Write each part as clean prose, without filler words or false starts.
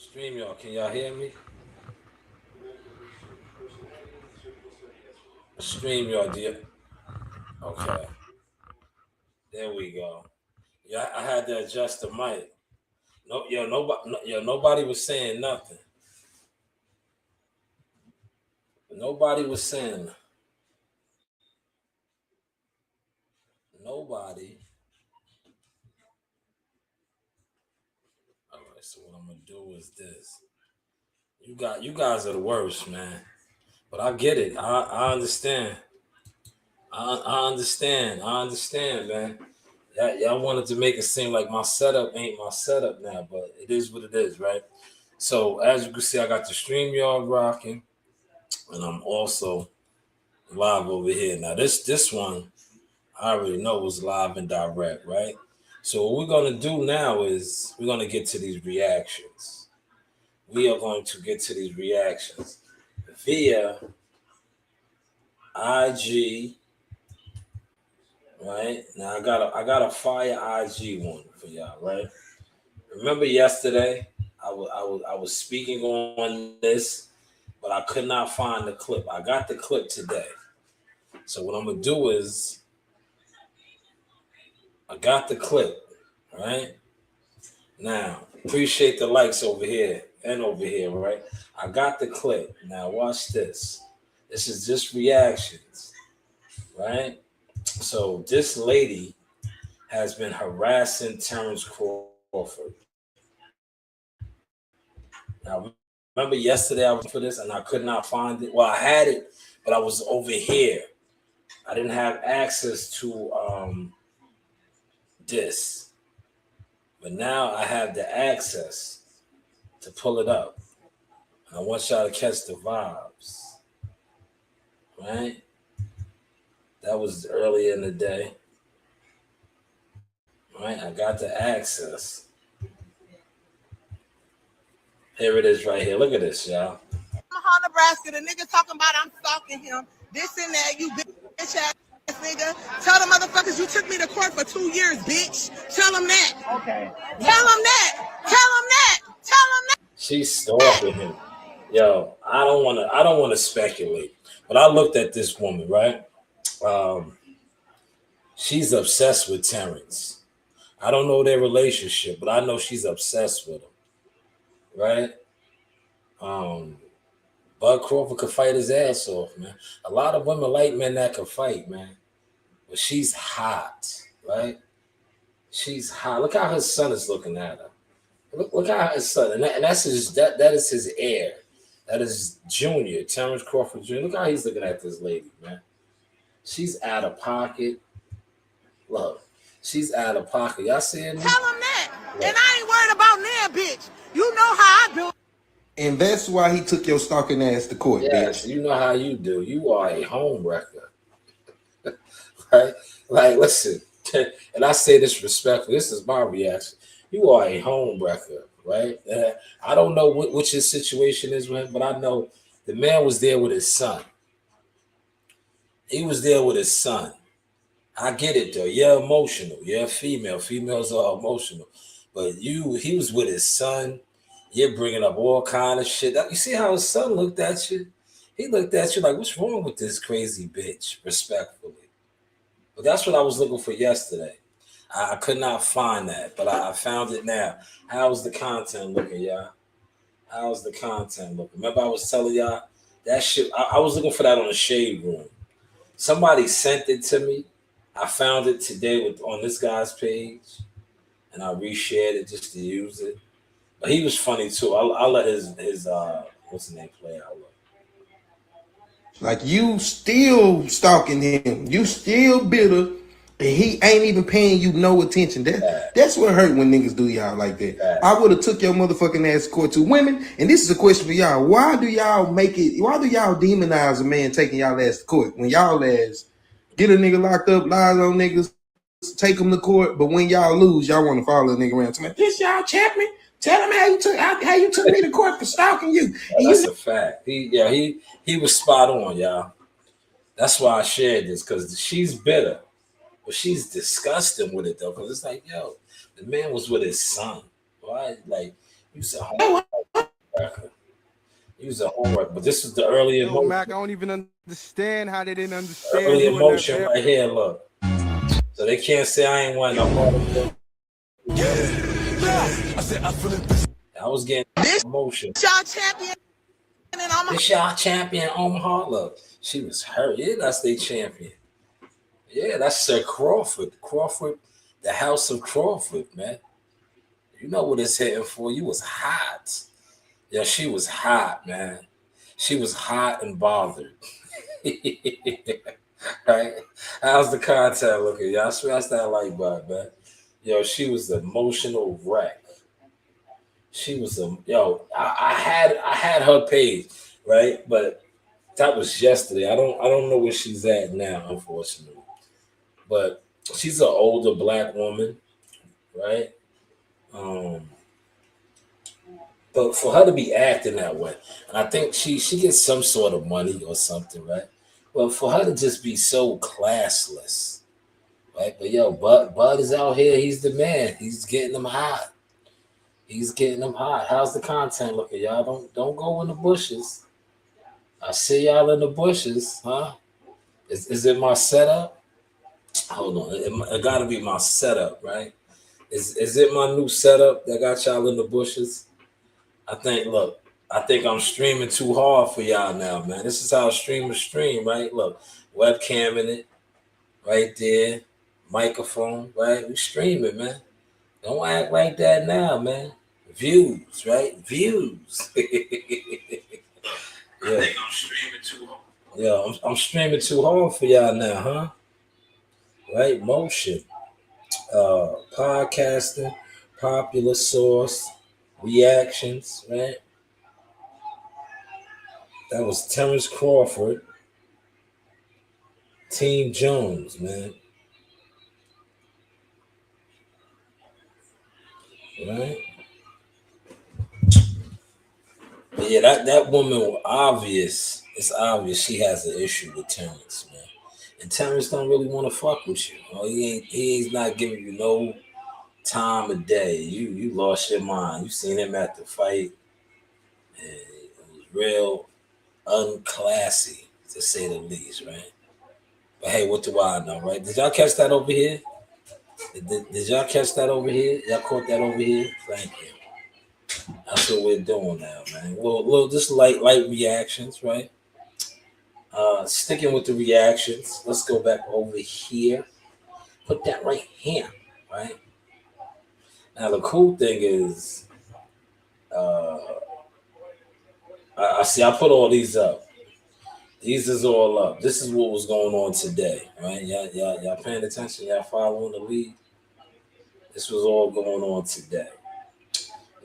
Stream y'all, can y'all hear me? Stream y'all, dear. Okay, there we go. Yeah, I had to adjust the mic. No, nobody was saying nothing. Nobody was saying nobody. All right, so what I'm gonna do is this. You guys are the worst, man. But I get it. I understand. I understand. I understand, man. Y'all wanted to make it seem like my setup ain't my setup now, but it is what it is, right? So as you can see, I got the StreamYard rocking, and I'm also live over here. Now this one I already know was live and direct, right? So what we're gonna do now is we're gonna get to these reactions. We are going to get to these reactions via IG. Right now, I got a fire IG one for y'all. Right. Remember yesterday, I was speaking on this, but I could not find the clip. I got the clip today. So what I'm gonna do is I got the clip. Right now, appreciate the likes over here and over here. Right. I got the clip. Now watch this. This is just reactions. Right. So this lady has been harassing Terrence Crawford. Now, remember yesterday I was for this and I could not find it. Well, I had it, but I was over here. I didn't have access to this. But now I have the access to pull it up. And I want y'all to catch the vibes. Right? That was earlier in the day. Right? I got the access. Here it is right here. Look at this, y'all. Omaha, Nebraska. The nigga talking about I'm stalking him. This and that. You bitch ass nigga. Tell the motherfuckers you took me to court for 2 years, bitch. Tell them that. Okay. Tell them that. Tell them that. Tell them that. She's stalking him. Yo, I don't wanna speculate. But I looked at this woman, right? She's obsessed with Terrence. I don't know their relationship, but I know she's obsessed with him. Right? Bud Crawford could fight his ass off, man. A lot of women like men that can fight, man. But she's hot, right? She's hot. Look how his son is looking at her. Look how his son, and that's that is his heir. That is Junior, Terrence Crawford Jr. Look how he's looking at this lady, man. She's out of pocket. Look, she's out of pocket. Y'all seeing me? Tell them that. Look. And I ain't worried about now, bitch. You know how I do. And that's why he took your stalking ass to court, yes, bitch. You know how you do. You are a home wrecker. Right? Like, listen, and I say this respectfully. This is my reaction. You are a home wrecker, right? I don't know which his situation is with him, but I know the man was there with his son. He was there with his son. I get it though. You're emotional. You're a female. Females are emotional. But he was with his son. You're bringing up all kind of shit. You see how his son looked at you? He looked at you like, what's wrong with this crazy bitch? Respectfully. But that's what I was looking for yesterday. I could not find that, but I found it now. How's the content looking, y'all? How's the content looking? Remember I was telling y'all that shit. I was looking for that on the Shade Room. Somebody sent it to me. I found it today on this guy's page, and I reshared it just to use it. But he was funny too. I'll let his what's the name play out. Like, you still stalking him. You still bitter. And he ain't even paying you no attention. That's what hurt when niggas do y'all like that. I would have took your motherfucking ass to court to women. And this is a question for y'all. Why do y'all demonize a man taking y'all ass to court? When y'all ass get a nigga locked up, lies on niggas, take them to court. But when y'all lose, y'all want to follow a nigga around. Tell me, this y'all champion? Tell him how you took me to court for stalking you. That's a fact. He was spot on, y'all. That's why I shared this, because she's bitter. But she's disgusting with it though, because it's like, yo, the man was with his son. Why? Like, you said, what wrecker. He was a home wrecker. But this is the early Yo, emotion. Mac, I don't even understand how they didn't understand Early you emotion in that right here, look. So they can't say I ain't won no part. I was getting emotion. Y'all champion. This y'all champion Omaha. Look, she was hurt. Yeah, that's their champion. Yeah, that's Sir Crawford. Crawford, the House of Crawford, man. You know what it's hitting for. You was hot. Yeah, she was hot, man. She was hot and bothered. Right? How's the content looking? Y'all smash that like button, man. Yo, she was the emotional wreck. She was I had her page, right? But that was yesterday. I don't know where she's at now, unfortunately. But she's an older black woman, right? But for her to be acting that way, and I think she gets some sort of money or something, right? But for her to just be so classless, right? But yo, Bud is out here. He's the man. He's getting them hot. He's getting them hot. How's the content looking, y'all? Don't go in the bushes. I see y'all in the bushes, huh? Is it my setup? Hold on, it got to be my setup, right? Is it my new setup that got y'all in the bushes? I think I'm streaming too hard for y'all now, man. This is how streamers stream, right? Look, webcam in it, right there, microphone, right? We streaming, man. Don't act like that now, man. Views, right? Views. Yeah. I think I'm streaming too hard. Yeah, I'm streaming too hard for y'all now, huh? Right? Motion. Podcasting, popular source, reactions, right? That was Terrence Crawford, Team Jones, man. Right? But yeah, that woman obvious. It's obvious she has an issue with Terrence, man. And Terrence don't really want to fuck with you. Oh, he's not giving you no time of day. You lost your mind. You seen him at the fight, and it was real unclassy to say the least, right? But hey, what do I know, right? Did y'all catch that over here? Did y'all catch that over here? Y'all caught that over here? Thank you. That's what we're doing now, man. Well, just light reactions, right? Sticking with the reactions, let's go back over here. Put that right here, right? Now the cool thing is, I see. I put all these up. These is all up. This is what was going on today, right? Y'all paying attention? Y'all following the lead? This was all going on today.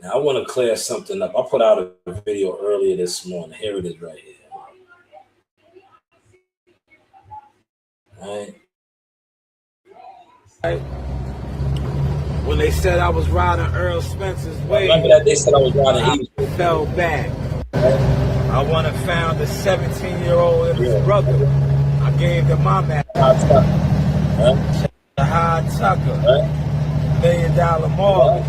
Now I want to clear something up. I put out a video earlier this morning. Here it is, right here. Right. When they said I was riding Earl Spencer's way, remember that they said I was riding. I fell back. I went and found a 17-year-old and his brother. I gave them my man. High Tucker. $1 million Marley.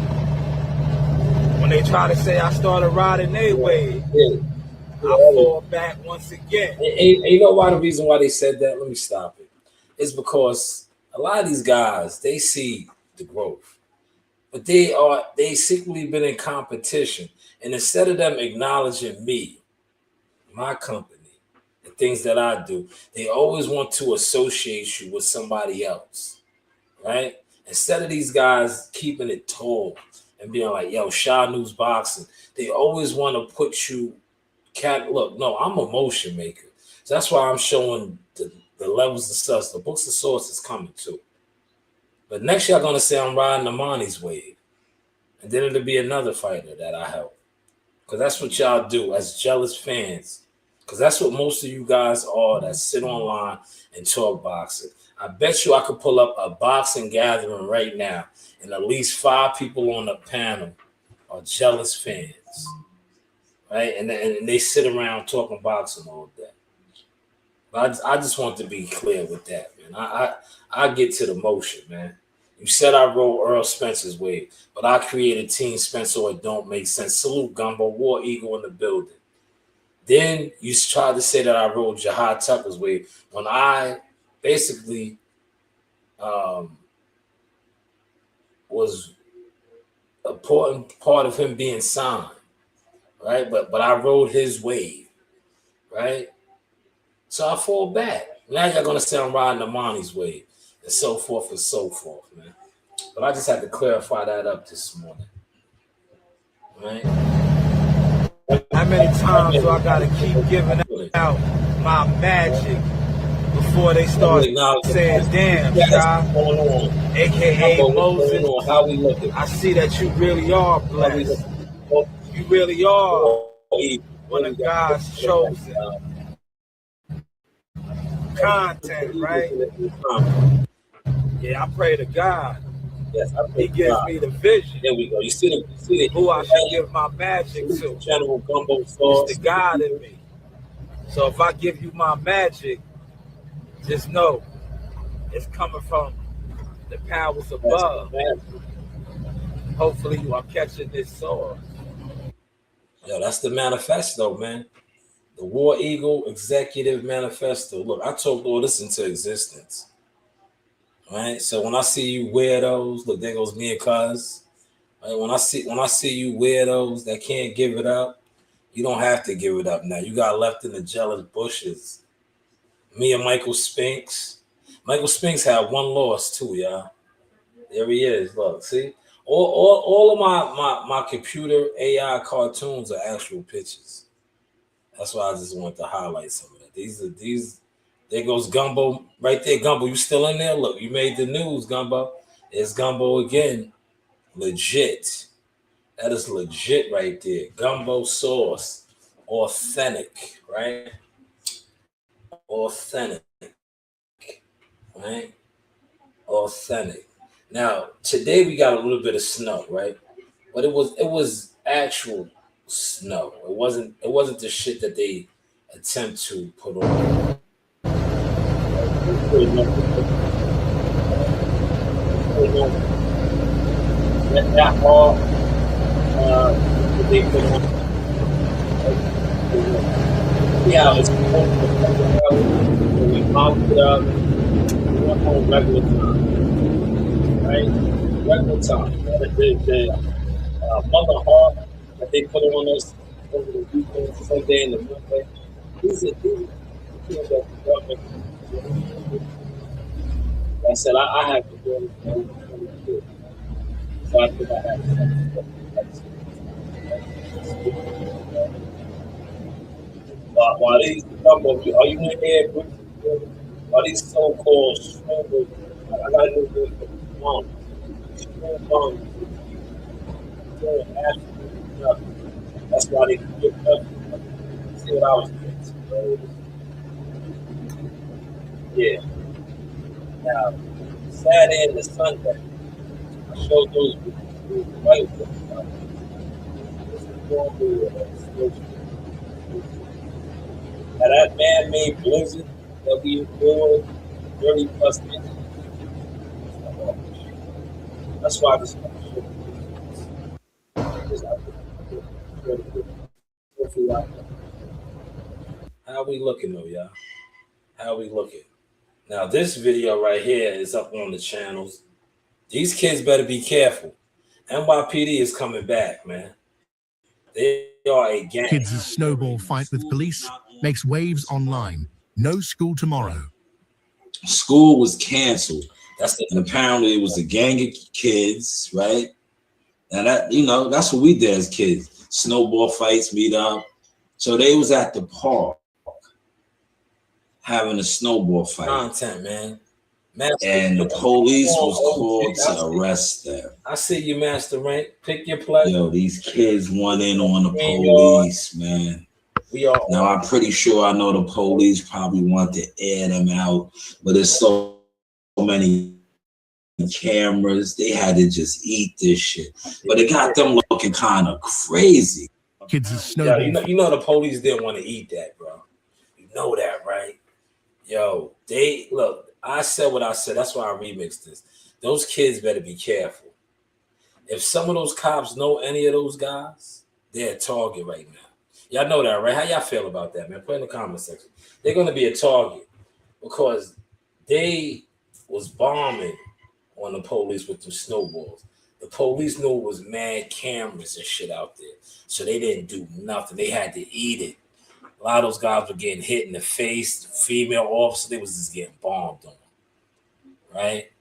When they try to say I started riding their way, I fall back once again. And you know why the reason why they said that? Let me stop it. It's because a lot of these guys, they see the growth, but they secretly been in competition, and instead of them acknowledging me, my company, the things that I do, they always want to associate you with somebody else, right? Instead of these guys keeping it tall and being like, yo, Shanewz boxing, they always want to put you look, no, I'm a motion maker. So that's why I'm showing the levels of stuff. The books of source is coming too. But next y'all gonna say I'm riding Amani's wave. And then it'll be another fighter that I help. Because that's what y'all do as jealous fans. Because that's what most of you guys are that sit online and talk boxing. I bet you I could pull up a boxing gathering right now, and at least 5 people on the panel are jealous fans. Right? And they sit around talking boxing all day. But I just want to be clear with that, man. I get to the motion, man. You said I wrote Earl Spencer's wave, but I created Teen Spencer, or it don't make sense. Salute Gumbo, War Eagle in the building. Then you tried to say that I wrote Jahad Tucker's wave when I basically was an important part of him being signed, right? But I rode his wave, right? So I fall back. Now you're gonna say I'm riding Amani's wave, and so forth, man. But I just had to clarify that up this morning, right? How many times do I gotta keep giving out my magic before they start saying, "Damn, Shy, aka Moses, how we looking? I see that you really are blessed. You really are one of God's chosen content, right?" Yeah, I pray to God. Yes, He gives me the vision. There we go. You see who I should give my magic to. General Gumbo sauce. It's the God in me. So if I give you my magic, just know it's coming from the powers above. Hopefully you are catching this sword. Yo, that's the manifesto, man. The War Eagle Executive Manifesto. Look, I talked all this into existence. Right? So when I see you weirdos, look, there goes me and Cuz. Right? When I see you weirdos that can't give it up, you don't have to give it up now. You got left in the jealous bushes. Me and Michael Spinks. Michael Spinks had one loss too, y'all. There he is. Look, see? All of my computer AI cartoons are actual pictures. That's why I just want to highlight some of that. These. There goes Gumbo right there. Gumbo, you still in there? Look, you made the news, Gumbo. It's Gumbo again. Legit. That is legit right there. Gumbo sauce. Authentic, right? Authentic. Right? Authentic. Now, today we got a little bit of snow, right? But it was actual snow. It wasn't the shit that they attempt to put on. That hard they put on. Yeah, it's we mounted it up. We went home regular time, right? Regular time. The mother heart that they put on us over the weekend, Sunday and the Monday. These are things that the government. I said I have to do it. So I think I have to. While these numbers, are you in here? Are these so-called strongers? I gotta do this for mom. That's why they get up. See what I was doing. Yeah. Now, Saturday and the Sunday, I showed those white ones. This is normally now that man-made blizzard that we endured 30 plus inches. That's why this how we looking though, y'all? How we looking? Now, this video right here is up on the channels. These kids better be careful. NYPD is coming back, man. They are a gang. Kids' snowball fight with police makes waves online. No school tomorrow. School was canceled. And apparently it was a gang of kids, right? And that, that's what we did as kids. Snowball fights, meet up. So they was at the park having a snowball fight. Content, man. And the police was called to arrest them. I see you, Master Rank. Pick your play. Yo, these kids went in on the police, man. Now, I'm pretty sure I know the police probably want to air them out, but there's so many cameras. They had to just eat this shit. But it got them looking kind of crazy. Kids is snowball. Yeah, you know the police didn't want to eat that, bro. You know that, right? Yo, I said what I said. That's why I remixed this. those kids better be careful. If some of those cops know any of those guys, they're a target right now. Y'all know that, right? How y'all feel about that, man? Put in the comment section. They're going to be a target because they was bombing on the police with the snowballs. The police knew it was mad cameras and shit out there, so they didn't do nothing. They had to eat it. A lot of those guys were getting hit in the face. The female officer, they was just getting bombed on, right?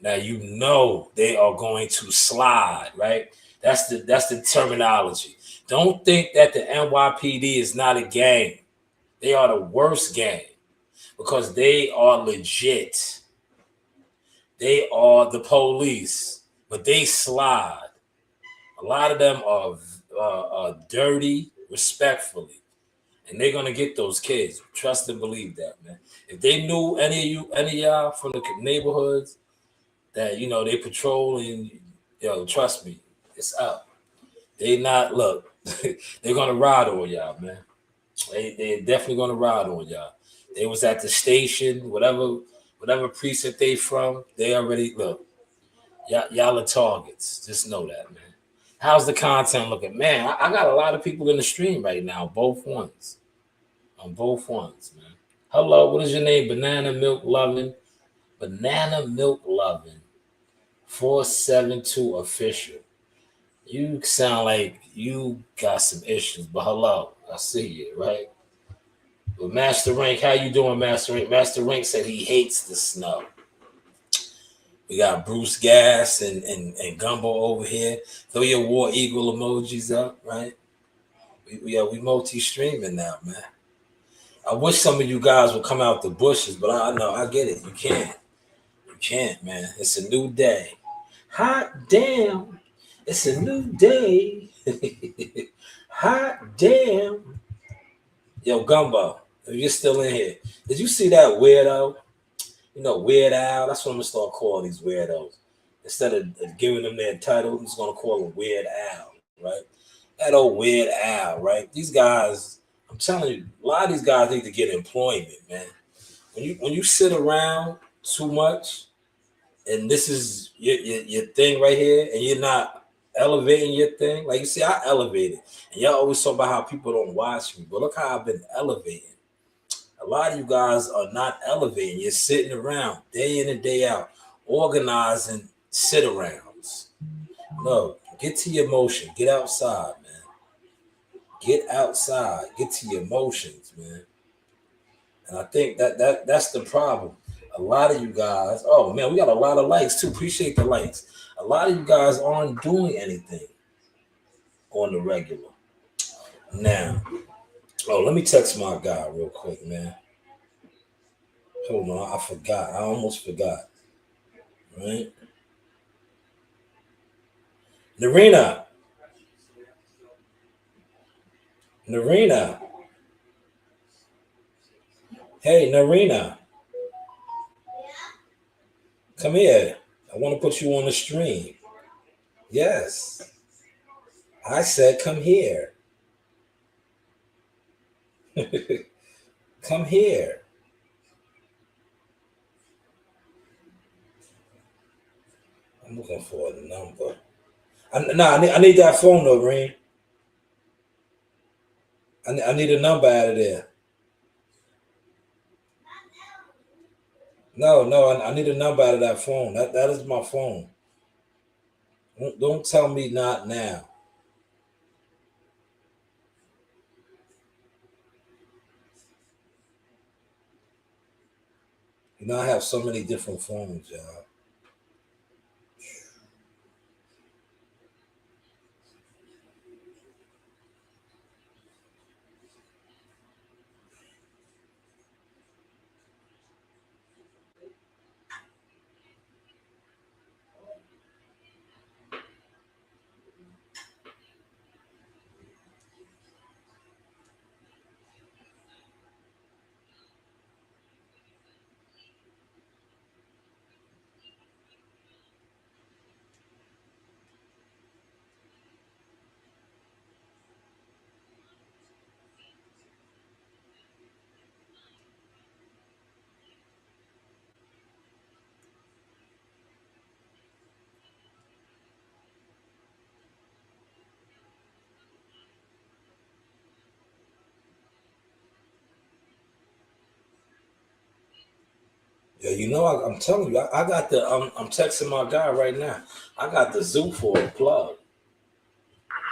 Now you know they are going to slide, right? That's the terminology. Don't think that the NYPD is not a gang. They are the worst gang because they are legit. They are the police, but they slide. A lot of them are dirty, respectfully, and they're gonna get those kids. Trust and believe that, man. If they knew any of y'all from the neighborhoods that they patrol and trust me, it's up. They not look. They're gonna ride on y'all, man. They're definitely gonna ride on y'all. They was at the station, whatever precinct they from. They already look. Y'all are targets. Just know that, man. How's the content looking, man? I got a lot of people in the stream right now, both ones, on both ones, man. Hello, what is your name? Banana Milk Loving, 472 official. You sound like you got some issues, but hello, I see you, right? But Master Rank, how you doing, Master Rank? Master Rank said he hates the snow. We got Bruce Gas and Gumbo over here. Throw your War Eagle emojis up, right? We multi-streaming now, man. I wish some of you guys would come out the bushes, but I know, I get it. You can't. You can't, man. It's a new day. Hot damn. It's a new day. Hot damn. Yo, Gumbo, if you're still in here, did you see that weirdo? Weird Al. That's what I'm gonna start calling these weirdos. Instead of giving them their title, I'm just gonna call them Weird Al, right? That old Weird Al, right? These guys, I'm telling you, a lot of these guys need to get employment, man. When you sit around too much, and this is your thing right here, and you're not elevating your thing. Like you see, I elevated, and y'all always talk about how people don't watch me, but look how I've been elevating. A lot of you guys are not elevating. You're sitting around day in and day out, organizing sit-arounds. No, get to your motion. Get outside, man. Get outside. Get to your emotions, man. And I think that's the problem. A lot of you guys, oh man, we got a lot of likes too. Appreciate the likes. A lot of you guys aren't doing anything on the regular. Now, let me text my guy real quick, man. Hold on, I forgot. I almost forgot. Right? Narina. Hey, Narina. Come here. I want to put you on the stream. Yes. I said come here. Come here. I'm looking for a number. I need that phone though, Reen. I need a number out of there. No, I need a number out of that phone. That is my phone. Don't tell me not now. I have so many different phones, y'all. Yeah, I'm telling you, I got the. I'm texting my guy right now. I got the zoo for a plug.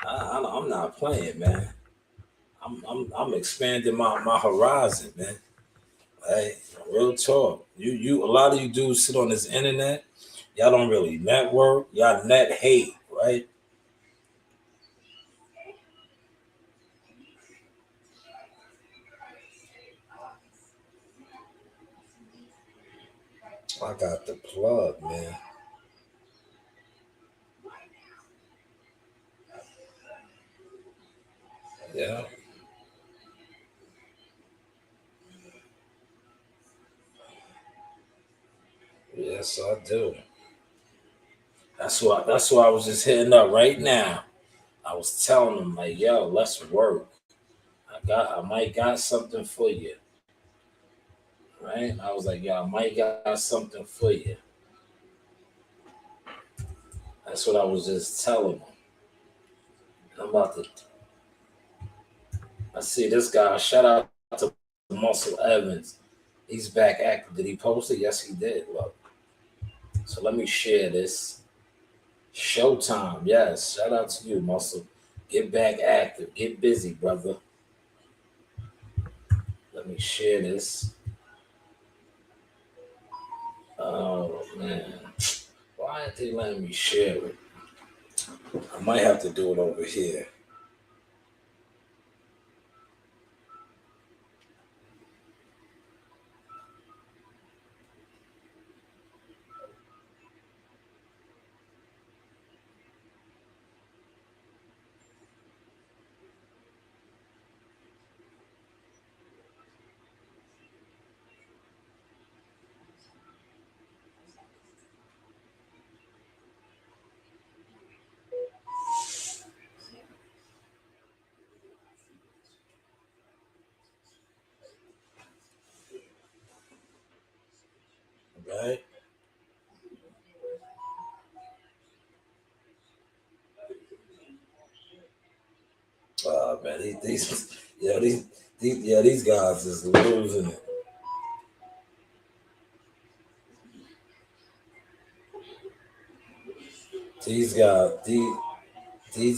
I'm not playing, man. I'm expanding my horizon, man. Hey, real talk. A lot of you dudes sit on this internet. Y'all don't really network. Y'all net hate, right? I got the plug, man. Yeah. Yes, I do. That's why I was just hitting up right now. I was telling them like, yo, let's work. I might got something for you. Right? I was like, yo, I might got something for you. That's what I was just telling them. I'm about to I see this guy. Shout out to Muscle Evans. He's back active. Did he post it? Yes, he did. Look. So let me share this. Showtime. Yes. Shout out to you, Muscle. Get back active. Get busy, brother. Let me share this. Oh man. Why aren't they letting me share it? I might have to do it over here. Right? Man, these guys is losing it. These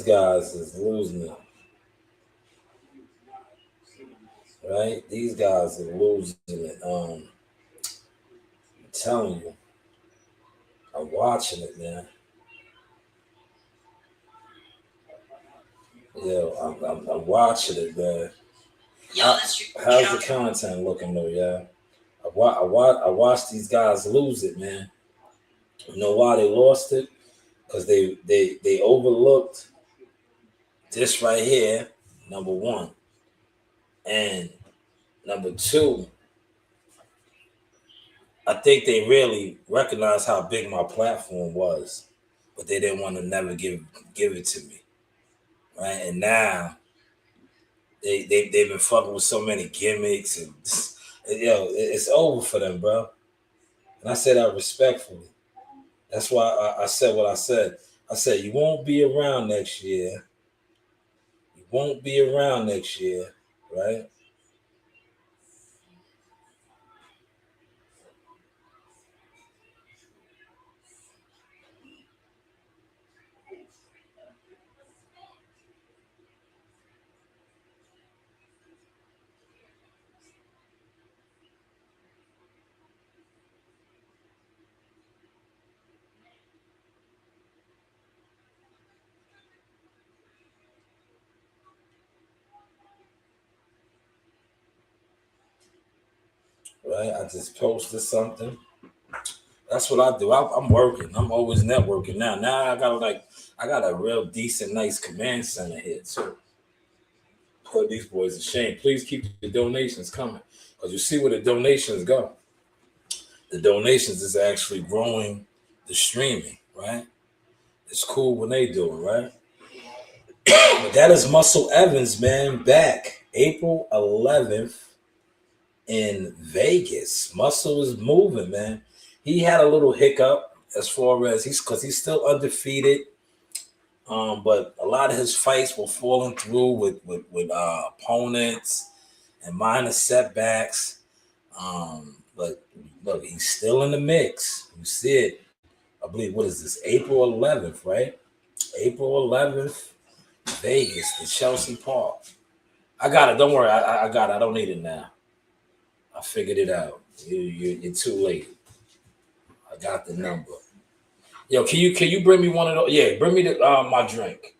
guys is losing it. Right? These guys are losing it. I'm telling you, I'm watching it, man. Yeah, I'm watching it, man. How's the content looking though, yeah? I watched these guys lose it, man. You know why they lost it? Because they overlooked this right here, number one. And number two, I think they really recognized how big my platform was, but they didn't want to never give it to me. Right. And now they've been fucking with so many gimmicks and it's over for them, bro. And I said that respectfully. That's why I said what I said. I said you won't be around next year. You won't be around next year, right? Right? I just posted something. That's what I do. I'm working. I'm always networking now. Now I got a real decent, nice command center here too. Put these boys to shame. Please keep the donations coming, because you see where the donations go. The donations is actually growing the streaming, right? It's cool when they do it, right? But that is Muscle Evans, man, back April 11th in Vegas. Muscle is moving, man. He had a little hiccup as far as he's still undefeated. But a lot of his fights were falling through with opponents and minor setbacks. But look, he's still in the mix. You see it. I believe, what is this? April 11th, right? April 11th, Vegas, the Chelsea Park. I got it. Don't worry. I got it. I don't need it now. I figured it out. You're too late. I got the number. Yo, can you bring me one of those? Yeah, bring me the my drink.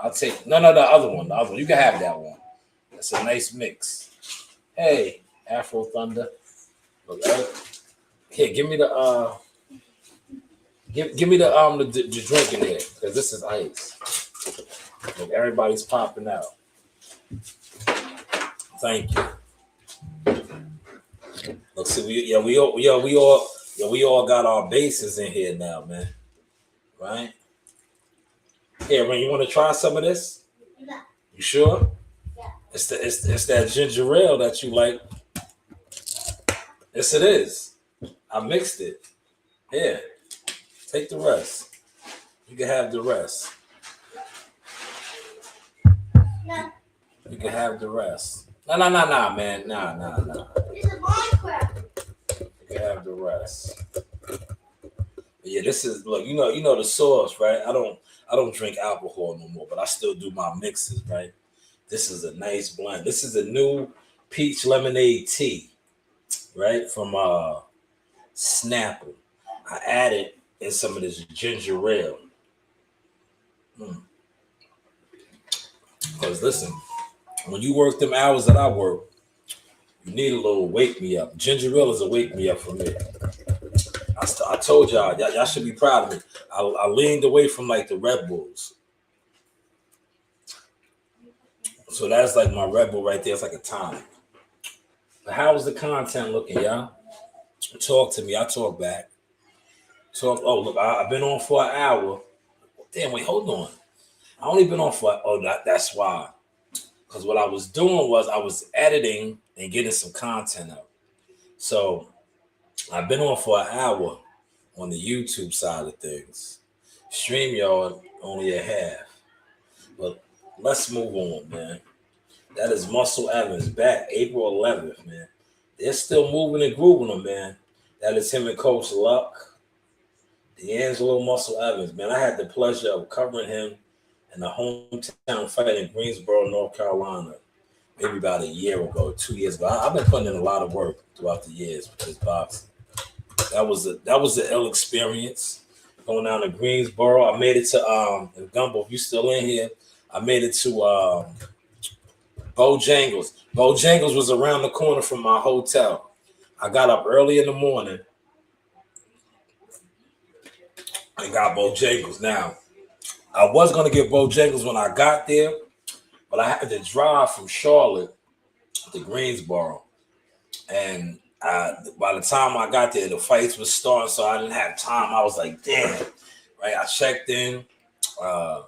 I'll take the other one. The other one. You can have that one. That's a nice mix. Hey, Afro Thunder. Look, here, give me the give me the drink in here, because this is ice. Look, everybody's popping out. Thank you. Look, see, we all got our bases in here now, man. Right? Here, man, you want to try some of this? Yeah. You sure? Yeah. It's that ginger ale that you like. Yes, it is. I mixed it. Here, take the rest. You can have the rest. No. You can have the rest. No, man. No. This is Minecraft. You can have the rest. But yeah, this is, look, you know the sauce, right? I don't drink alcohol no more, but I still do my mixes, right? This is a nice blend. This is a new peach lemonade tea, right? From Snapple. I added in some of this ginger ale. Because listen, when you work them hours that I work, you need a little wake me up. Ginger ale is a wake me up for me. I told y'all should be proud of me. I leaned away from like the Red Bulls. So that's like my Red Bull right there. It's like a tonic. But how is the content looking, y'all? Talk to me. I talk back. Oh, look, I've been on for an hour. Damn, wait, hold on. I only been on for, that's why. Because what I was doing was I was editing and getting some content out. So I've been on for an hour on the YouTube side of things. StreamYard only a half. But let's move on, man. That is Muscle Evans back April 11th, man. They're still moving and grooving them, man. That is him and Coach Luck. D'Angelo Muscle Evans, man. I had the pleasure of covering him in the hometown fight in Greensboro, North Carolina, maybe about a year ago, 2 years ago. I've been putting in a lot of work throughout the years with this boxing. That was an ill experience going down to Greensboro. I made it to Gumbo. If you still in here, I made it to Bojangles. Bojangles was around the corner from my hotel. I got up early in the morning and got Bojangles. Now, I was going to get Bojangles when I got there, but I had to drive from Charlotte to Greensboro. And by the time I got there, the fights were starting, so I didn't have time. I was like, damn. Right? I checked in and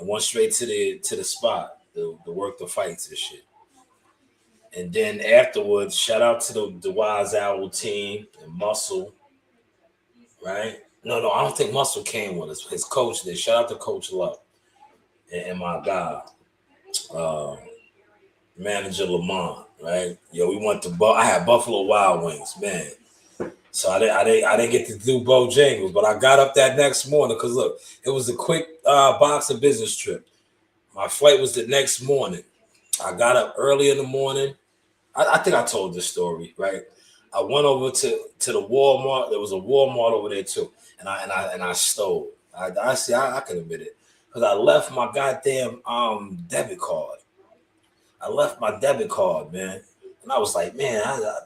went straight to the spot to work the fights and shit. And then afterwards, shout out to the Wise Owl team and Muscle, right? No, I don't think Muscle came with us. His coach did. Shout out to Coach Luck and my guy, manager Lamont, right? Yo, we went to I had Buffalo Wild Wings, man. So I didn't get to do Bojangles, but I got up that next morning because look, it was a quick boxing business trip. My flight was the next morning. I got up early in the morning. I think I told this story, right? I went over to the Walmart. There was a Walmart over there too, and I stole. I can admit it because I left my goddamn debit card. I left my debit card, man, and I was like, man,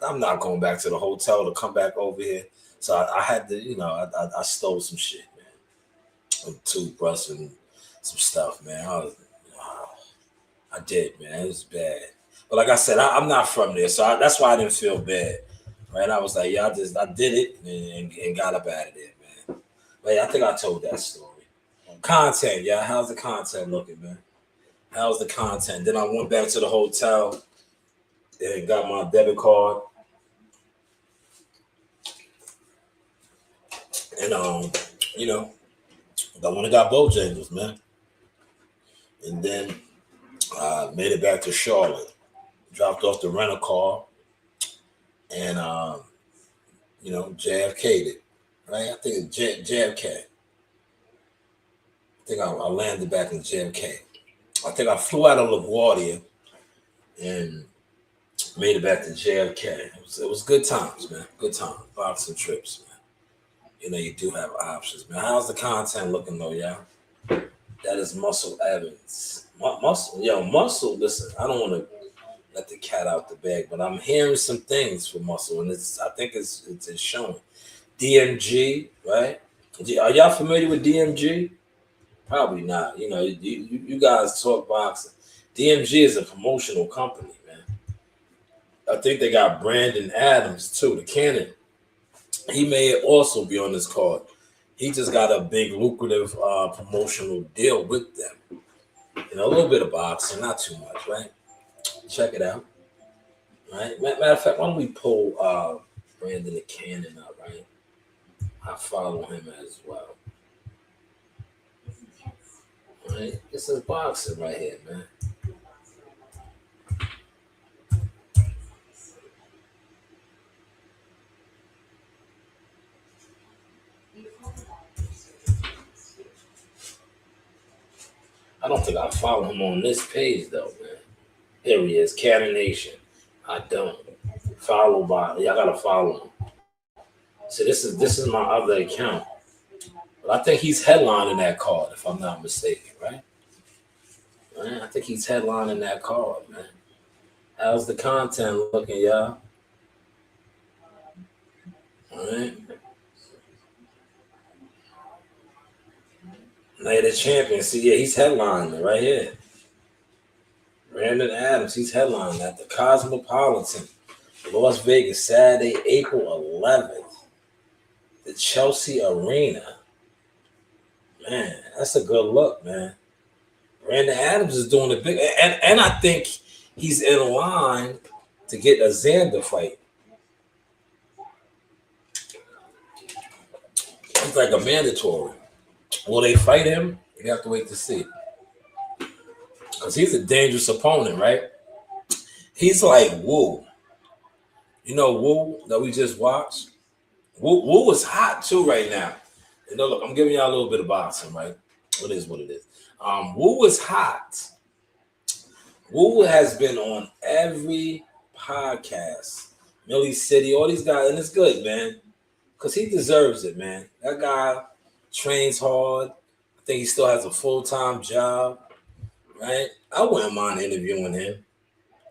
I'm not going back to the hotel to come back over here. So I had to, I stole some shit, man, a toothbrush and some stuff, man. I did, man. It was bad. But like I said, I'm not from there, so that's why I didn't feel bad, right? I was like, yeah, I did it and got up out of there, man. But yeah, I think I told that story. Content, yeah. How's the content looking, man? How's the content? Then I went back to the hotel and got my debit card. And I went and got Bojangles, man. And then I made it back to Charlotte. Dropped off the rental car. And JFK'd it, right? I think it's JFK. I think I landed back in JFK. I think I flew out of LaGuardia and made it back to JFK. It was good times, man. Good times. Boxing trips, man. You do have options, man. How's the content looking, though, y'all? That is Muscle Evans. Muscle, listen, I don't want to let the cat out the bag, but I'm hearing some things for Muscle, and I think it's showing. DMG, right? Are y'all familiar with DMG? Probably not. You guys talk boxing. DMG is a promotional company, man. I think they got Brandon Adams too, the Cannon. He may also be on this card. He just got a big lucrative promotional deal with them. A little bit of boxing, not too much, right? Check it out. Right? Matter of fact, why don't we pull Brandon the Cannon up, right? I follow him as well. Right? This is boxing right here, man. I don't think I follow him on this page though, man. Here he is, Cannon Nation. I don't. Followed by, I gotta follow him. So this is my other account. But I think he's headlining that card, if I'm not mistaken, right? I think he's headlining that card, man. How's the content looking, y'all? All right. Night of Champions. See, yeah, he's headlining right here. Brandon Adams, he's headlining at the Cosmopolitan, Las Vegas, Saturday, April 11th. The Chelsea Arena. Man, that's a good look, man. Brandon Adams is doing a big, and I think he's in line to get a Xander fight. It's like a mandatory. Will they fight him? You have to wait to see. Because he's a dangerous opponent, right? He's like Wu. Wu that we just watched? Wu is hot too right now. Look, I'm giving y'all a little bit of boxing, right? What is what it is. Wu is hot. Wu has been on every podcast. Millie City, all these guys, and it's good, man. Because he deserves it, man. That guy trains hard. I think he still has a full-time job, right? I wouldn't mind interviewing him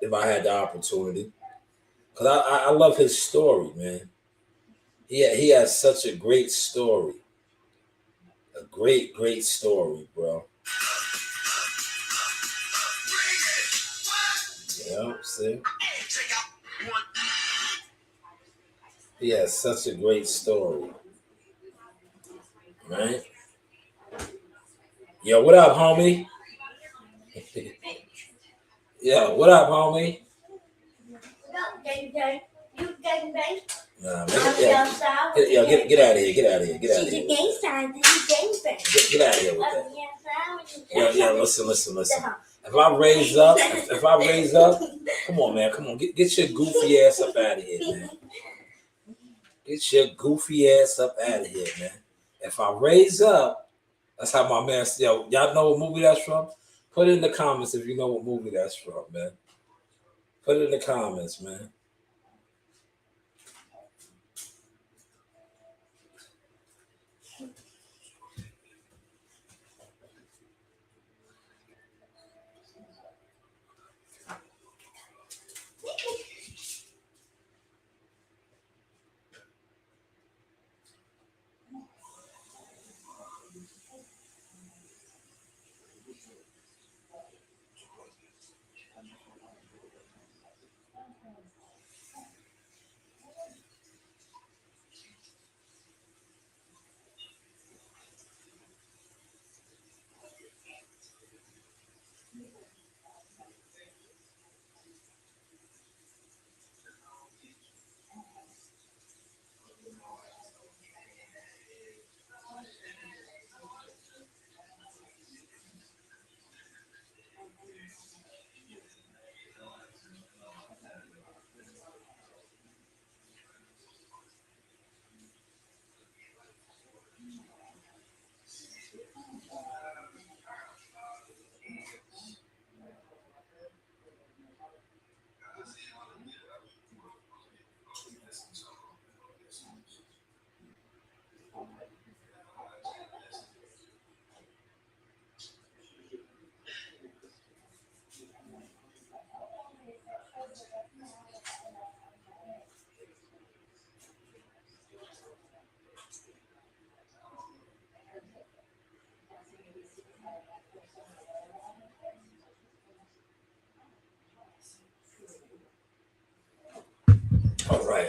if I had the opportunity. Because I love his story, man. He has such a great story. A great, great story, bro. Yeah, see? He has such a great story. Right? Yo, what up, homie? Yo, what up, homie? Nah, man, get out of here. Get out of here. Get out of here. Get out of here with that. Yo, listen. If I raise up, come on, man. Come on. Get your goofy ass up out of here, man. Get your goofy ass up out of here, man. If I raise up, that's how my man, y'all know what movie that's from? Put it in the comments if you know what movie that's from, man. Put it in the comments, man.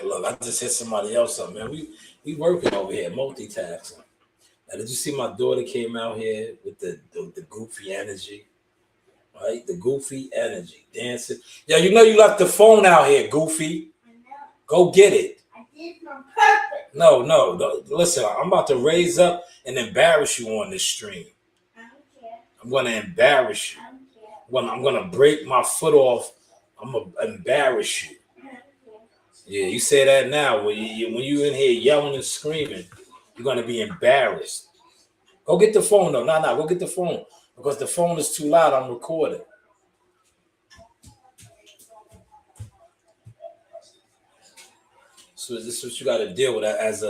look, I just hit somebody else up, man. We working over here, multitasking. Now, did you see my daughter came out here with the goofy energy? Right? The goofy energy. Dancing. Yeah, you know you left the phone out here, Goofy. Go get it. I did it on purpose. No. Listen, I'm about to raise up and embarrass you on this stream. I don't care. I'm going to embarrass you. I don't care. I'm going to break my foot off. I'm going to embarrass you. I don't care. Yeah, you say that now. When you in here yelling and screaming, you're going to be embarrassed. Go get the phone, though. No, go get the phone. Because the phone is too loud. I'm recording. So this is what you got to deal with as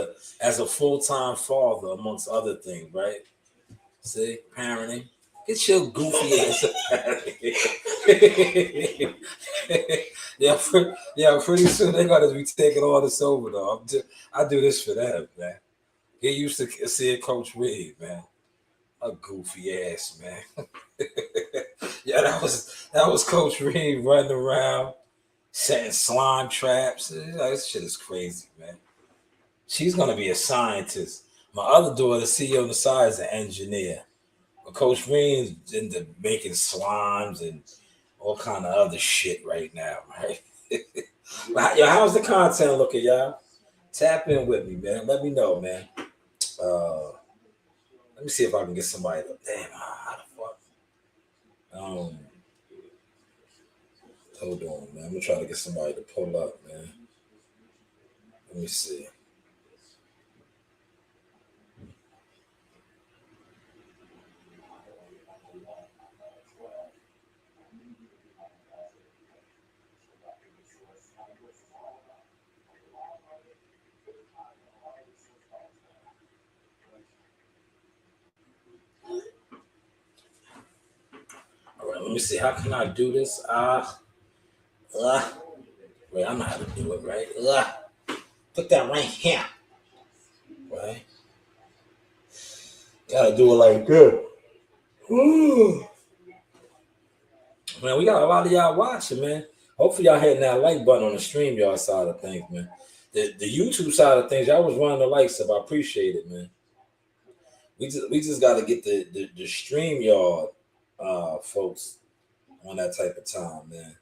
a full-time father, amongst other things, right? See, parenting. Get your goofy ass out of here. Yeah, pretty soon they're gonna be taking all this over though. I do this for them, man. Get used to seeing Coach Reed, man. A goofy ass, man. Yeah, that was Coach Reed running around, setting slime traps. This shit is crazy, man. She's gonna be a scientist. My other daughter, CEO on the side, is an engineer. But Coach Reed's into making slimes and all kind of other shit right now, right? Yo, how's the content looking, y'all? Tap in with me, man. Let me know, man. Let me see if I can get somebody to. Damn, how the fuck? Hold on, man. I'm gonna try to get somebody to pull up, man. Let me see. All right, let me see. How can I do this? Wait, I know how to do it, right? Put that right here. Right? Gotta do it like this. Ooh. Man, we got a lot of y'all watching, man. Hopefully y'all hitting that like button on the StreamYard side of things, man. The YouTube side of things, y'all was running the likes up. I appreciate it, man. We just got to get the StreamYard folks on that type of time, man.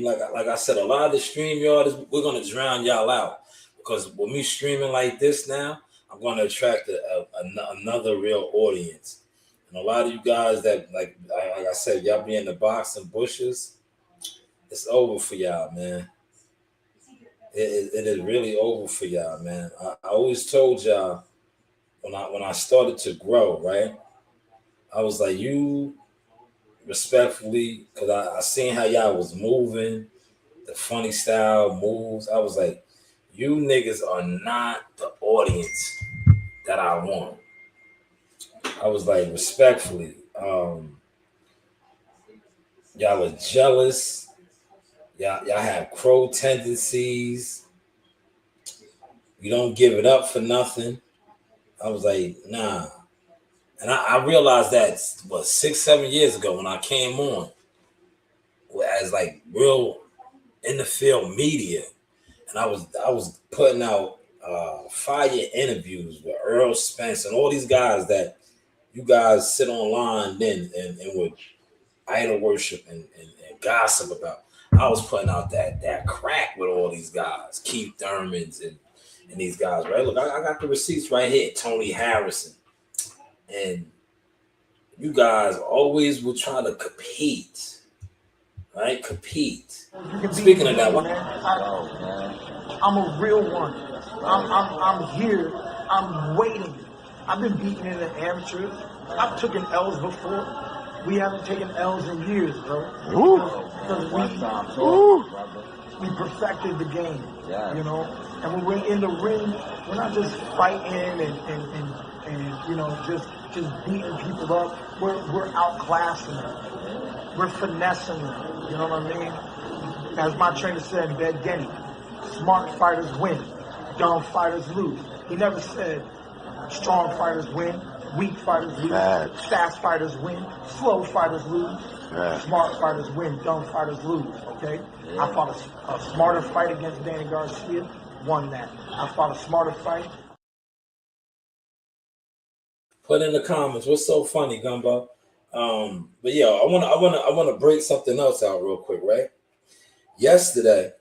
Like I said, a lot of the StreamYard we're gonna drown y'all out because when me streaming like this now, I'm gonna attract another real audience. And a lot of you guys that like I said, y'all be in the box and bushes, it's over for y'all, man. It is really over for y'all, man. I always told y'all when I started to grow, right? I was like, you respectfully, because I seen how y'all was moving, the funny style moves. I was like, you niggas are not the audience that I want. I was like, respectfully, y'all are jealous. Y'all have crow tendencies. You don't give it up for nothing. I was like, nah. And I realized that, 6-7 years ago when I came on as like real in the field media. And I was putting out fire interviews with Earl Spence and all these guys that you guys sit online then and would idol worship and gossip about. I was putting out that crack with all these guys, Keith Thurmans and these guys, right? Look, I got the receipts right here, Tony Harrison. And you guys always will try to compete, right? Compete. Speaking of that, I'm a real one. I'm here. I'm waiting. I've been beaten in the amateurs. I've taken L's before. We haven't taken L's in years, bro. Because we perfected the game, you know. And when we're in the ring, we're not just fighting and you know, just beating people up. We're outclassing them. We're finessing them. You know what I mean? As my trainer said, Bed Genny, smart fighters win, dumb fighters lose. He never said strong fighters win, Weak fighters lose. Fast fighters win. Slow fighters lose. Smart fighters win. Dumb fighters lose. Okay? Yeah. I fought a smarter fight against Danny Garcia. Won that. I fought a smarter fight. Put in the comments what's so funny, Gumbo. But yeah, I wanna break something else out real quick, right? Yesterday,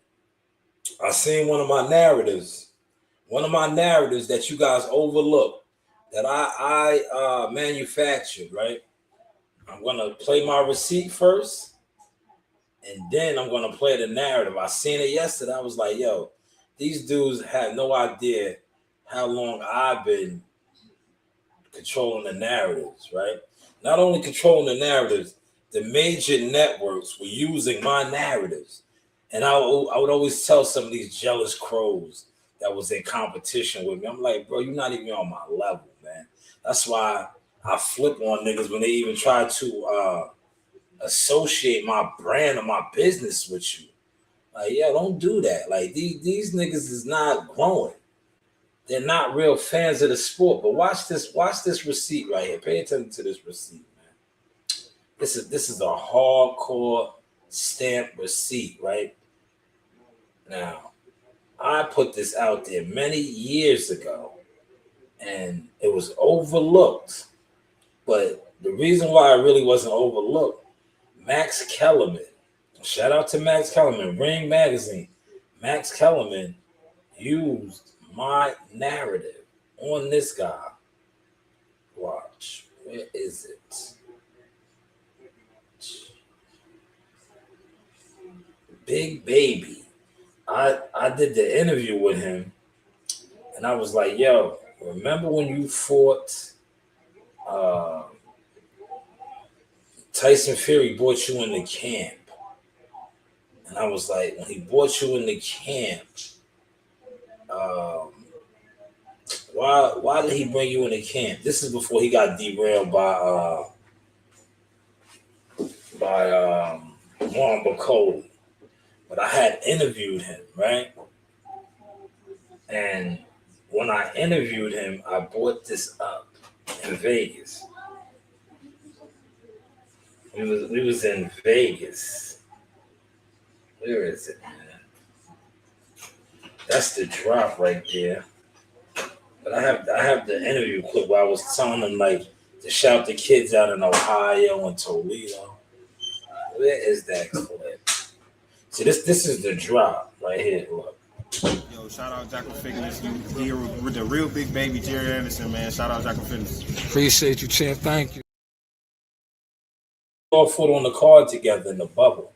I seen one of my narratives that you guys overlooked that I manufactured, right? I'm gonna play my receipt first, and then I'm gonna play the narrative. I seen it yesterday. I was like, yo, these dudes have no idea how long I've been controlling the narratives, right? Not only controlling the narratives, the major networks were using my narratives. And I would always tell some of these jealous crows that was in competition with me, I'm like, bro, you're not even on my level, man. That's why I flip on niggas when they even try to associate my brand or my business with you. Like, yeah, don't do that. Like, these niggas is not growing. They're not real fans of the sport. But watch this receipt right here. Pay attention to this receipt, man. This is a hardcore stamp receipt, right? Now, I put this out there many years ago, and it was overlooked. But the reason why it really wasn't overlooked, Max Kellerman, shout out to Max Kellerman, Ring Magazine. Max Kellerman used my narrative on this guy. Watch. Where is it? Big Baby. I did the interview with him, and I was like, yo, remember when you fought Tyson Fury brought you in the camp? And I was like, when he brought you in the camp, why did he bring you in the camp? This is before he got derailed by Juan Bacoli. But I had interviewed him, right? And when I interviewed him, I brought this up in Vegas. We was in Vegas. Where is it, man? That's the drop right there. But I have the interview clip where I was telling them like to shout the kids out in Ohio and Toledo. Where is that clip? See, this is the drop right here. Look. Yo, shout out Jackal Fitness. With the real big baby Jerry Anderson, man. Shout out Jackal Fitness. Appreciate you, champ. Thank you. All fought on the card together in the bubble.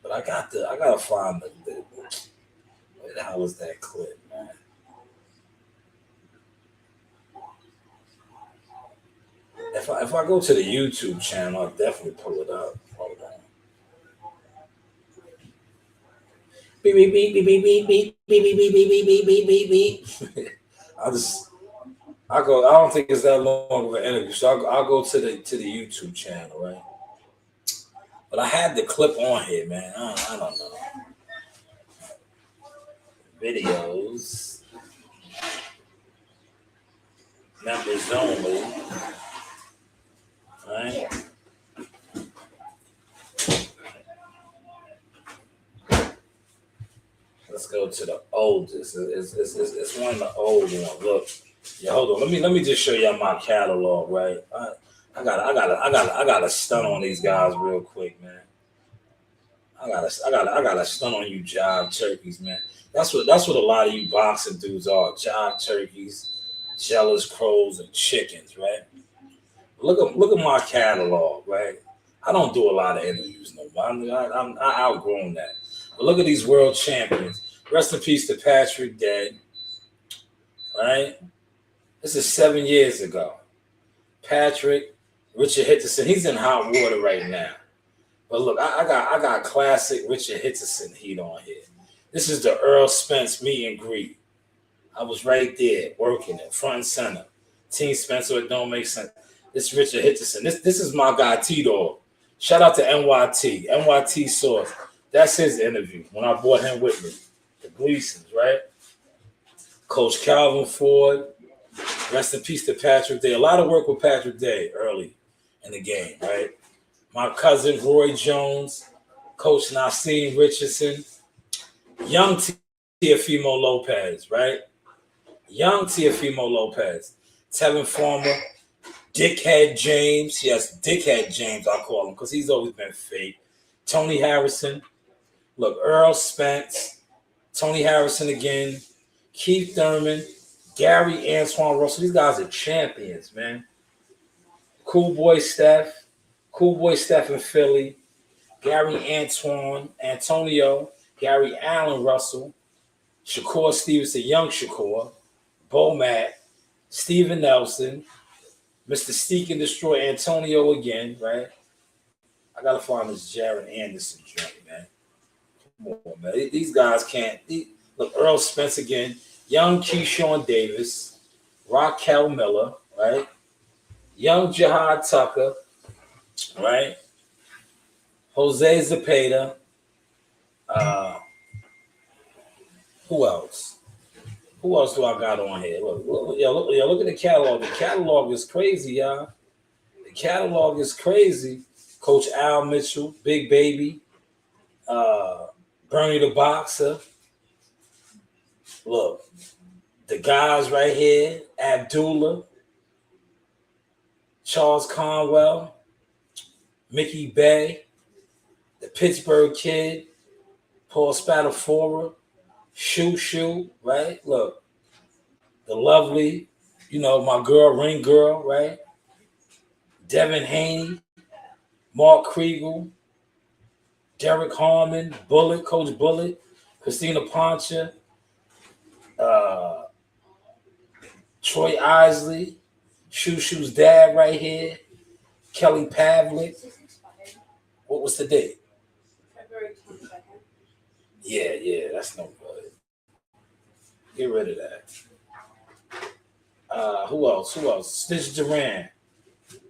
But I gotta find the where the hell is that clip, man? If I go to the YouTube channel, I'll definitely pull it up. Hold on. Beep beep beep beep beep beep beep beep beep beep beep beep beep beep beep. I don't think it's that long of an interview, so I'll go to the YouTube channel, right? But I had the clip on here, man. I don't know. Videos. Members only. Right? Let's go to the oldest. It's one of the old ones. Look. Yeah, hold on. Let me just show y'all my catalog, right? I gotta stun on these guys real quick, man. I gotta stun on you jive turkeys, man. That's what a lot of you boxing dudes are. Jive turkeys, jealous crows, and chickens, right? Look at my catalog, right? I don't do a lot of interviews no more. I outgrown that. But look at these world champions. Rest in peace to Patrick Dead, right? This is 7 years ago. Patrick, Richard Hitterson, he's in hot water right now. But look, I got classic Richard Hitterson heat on here. This is the Earl Spence meet and greet. I was right there working it, front and center. Team Spencer, it don't make sense. This is Richard Hitterson. This is my guy T-Dog. Shout out to NYT Source. That's his interview when I brought him with me. The Gleasons, right? Coach Calvin Ford. Rest in peace to Patrick Day. A lot of work with Patrick Day early in the game, right? My cousin Roy Jones, Coach Nassim Richardson, young Teofimo Lopez, right? Young Teofimo Lopez, Tevin Farmer, Dickhead James. Yes, Dickhead James, I call him because he's always been fake. Tony Harrison. Look, Earl Spence, Tony Harrison again, Keith Thurman, Gary Antoine Russell. These guys are champions, man. Cool Boy Steph in Philly, Gary Antoine, Antonio, Gary Allen Russell, Shakur Stevenson, young Shakur, Bo Matt, Steven Nelson, Mr. Steak and Destroy Antonio again, right? I gotta find this Jared Anderson joint, man. Come on, man. These guys can't. Look, Earl Spence again, young Keyshawn Davis, Raquel Miller, right? Young Jihad Tucker, right? Jose Zepeda. Who else? Who else do I got on here? Look at the catalog. The catalog is crazy, y'all. The catalog is crazy. Coach Al Mitchell, Big Baby, Bernie the Boxer. Look, the guys right here, Abdullah, Charles Conwell, Mickey Bay, the Pittsburgh Kid, Paul Spatafora, Shoo, right? Look, the lovely, my girl, Ring Girl, right? Devin Haney, Mark Kriegel, Derek Harmon, Bullet, Coach Bullet, Christina Poncha, Troy Isley, Shoo's dad right here, Kelly Pavlik. What was the date? February 22nd. Yeah, that's no good. Get rid of that. Who else? Stitch Duran.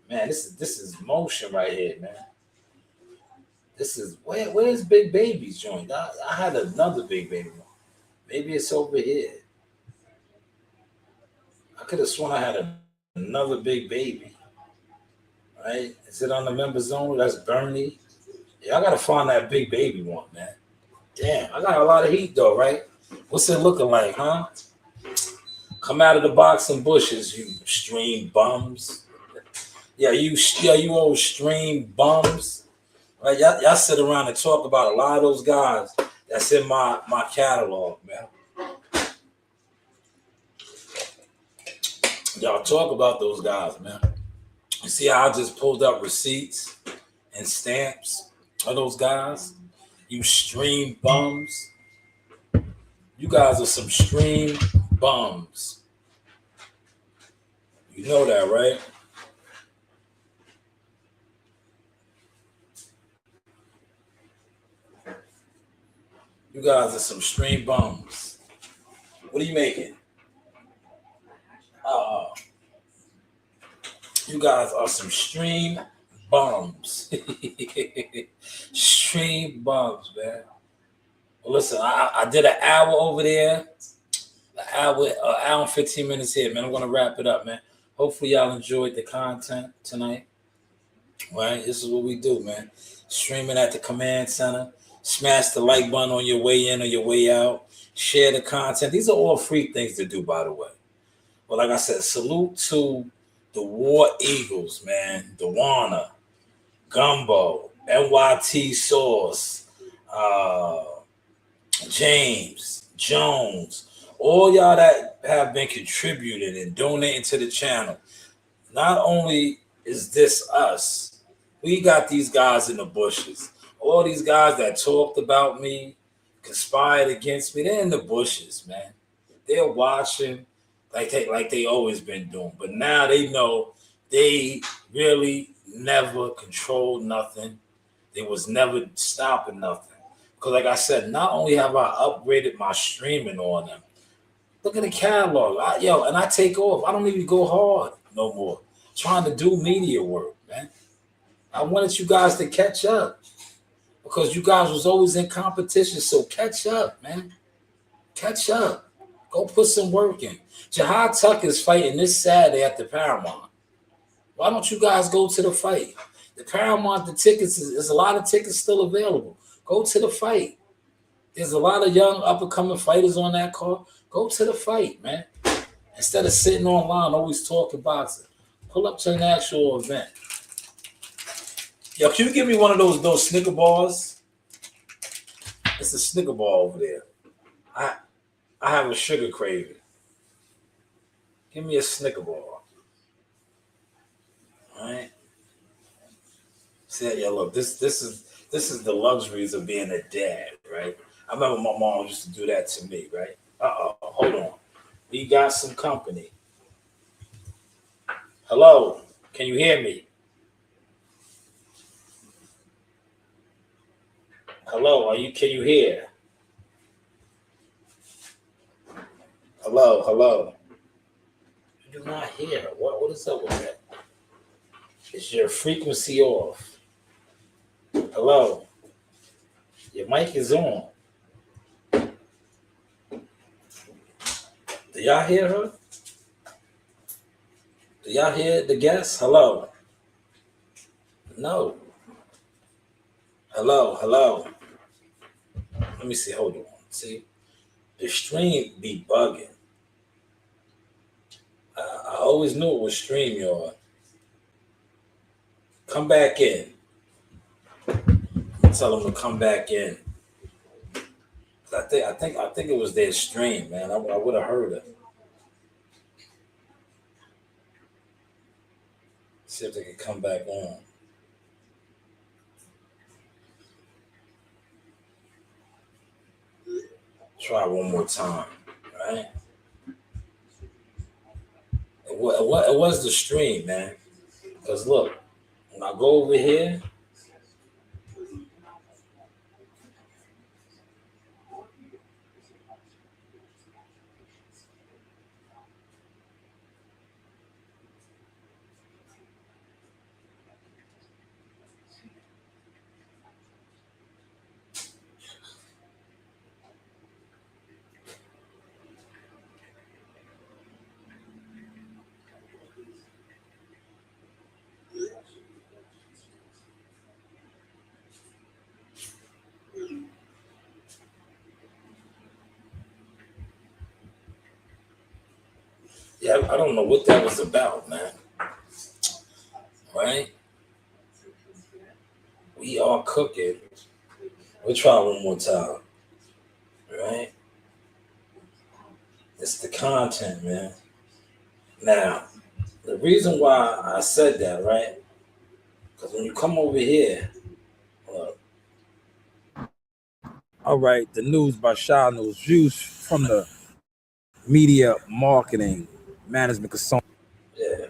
Man, this is motion right here, man. This is where's Big Baby's joint? I had another Big Baby one. Maybe it's over here. I could have sworn I had another Big Baby. Right? Is it on the member zone? That's Bernie. Yeah, I gotta find that Big Baby one, man. Damn, I got a lot of heat though, right? What's it looking like, huh? Come out of the box and bushes, you stream bums. Yeah, you old stream bums. Right? Y'all sit around and talk about a lot of those guys that's in my catalog, man. Y'all talk about those guys, man. You see how I just pulled up receipts and stamps of those guys? You stream bums. You guys are some stream bums. You know that, right? You guys are some stream bums. What are you making? You guys are some stream bums. Stream bums, man. Well, listen, I did an hour over there. An hour and 15 minutes here, man. I'm going to wrap it up, man. Hopefully y'all enjoyed the content tonight. Right? This is what we do, man. Streaming at the command center. Smash the like button on your way in or your way out. Share the content. These are all free things to do, by the way. But like I said, salute to the War Eagles, man. Dewana, Gumbo, NYT Sauce, James, Jones, all y'all that have been contributing and donating to the channel. Not only is this us, we got these guys in the bushes. All these guys that talked about me, conspired against me, they're in the bushes, man. They're watching like they always been doing. But now they know they really never controlled nothing. They was never stopping nothing. Because like I said, not only have I upgraded my streaming on them, look at the catalog. And I take off. I don't even go hard no more. Trying to do media work, man. I wanted you guys to catch up. Because you guys was always in competition. So catch up, man. Catch up. Go put some work in. Jihad Tuck is fighting this Saturday at the Paramount. Why don't you guys go to the fight? The Paramount, the tickets is a lot of tickets still available. Go to the fight. There's a lot of young up and coming fighters on that card. Go to the fight, man. Instead of sitting online always talking boxing, pull up to an actual event. Yo, can you give me one of those Snicker bars? It's a Snicker bar over there. I have a sugar craving. Give me a Snicker bar. All right. See, yeah, look, this is the luxuries of being a dad, right? I remember my mom used to do that to me, right? Hold on. We got some company. Hello, can you hear me? Hello, can you hear? Hello. You do not hear. What is up with that? Is your frequency off? Hello. Your mic is on. Do y'all hear her? Do y'all hear the guest? Hello. No. Hello. Let me see. Hold on. See, the stream be bugging. I always knew it was StreamYard. Come back in. Tell them to come back in. I think it was their stream, man. I would have heard it. See if they can come back on. Try one more time, right? It was the stream, man. Because look, when I go over here, yeah, I don't know what that was about, man. Right? We are cooking. We'll try one more time. Right? It's the content, man. Now, the reason why I said that, right? Because when you come over here, look. All right, the news by Shanewz, views from the media marketing management consultant. Yeah.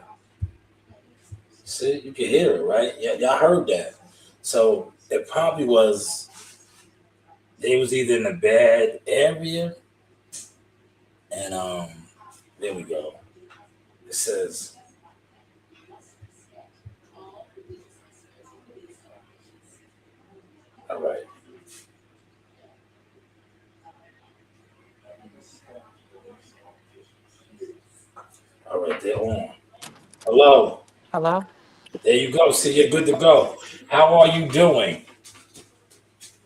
See, you can hear it, right? Yeah, y'all heard that. So it probably was, they was either in a bad area, and there we go. It says, all right. All right, they're on. Hello. Hello? There you go. See, you're good to go. How are you doing?